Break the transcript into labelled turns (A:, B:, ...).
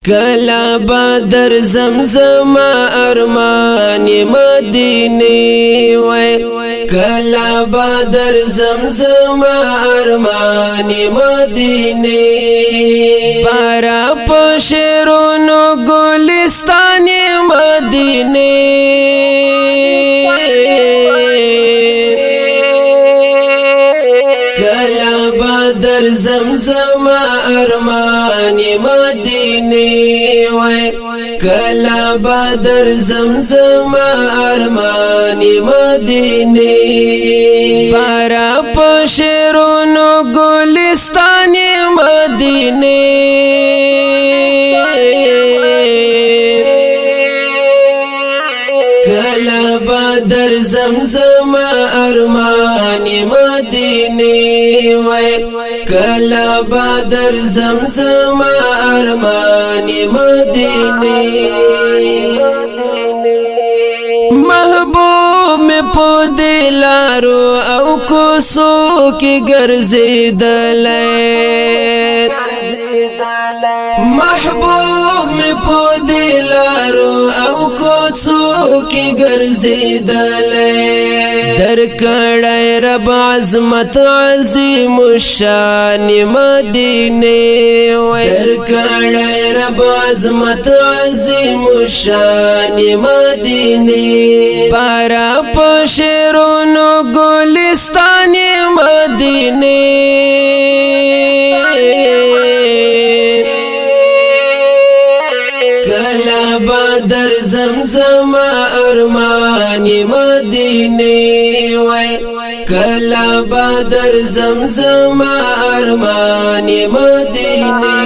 A: کلا بدر زمزم ارمان مدینه وای کلا بدر زمزم ارمان مدینه بارا پشرونو گلستان مدینه کلا بدر زمزم ارمان مدینه وای کلا بدر زمزم ارمان مدینه بارا پشرونو گلستان مدینه کلا بدر زمزم ارمان مدینه وای کلا بدر زمزم ارمان مدینه محبوب میں پودلارو او کوسو کی گرزیدلے محبوب میں پودلارو او کوسو کی گرزیدلے در کڑے رب عظمت عظیم الشان مدینے در کڑے رب عظمت عظیم الشان مدینے بارا پشرونو گلستان مدینے کلا بدر زمزم ارمان مدینے وای کلا بدر زمزم ارمان مدینے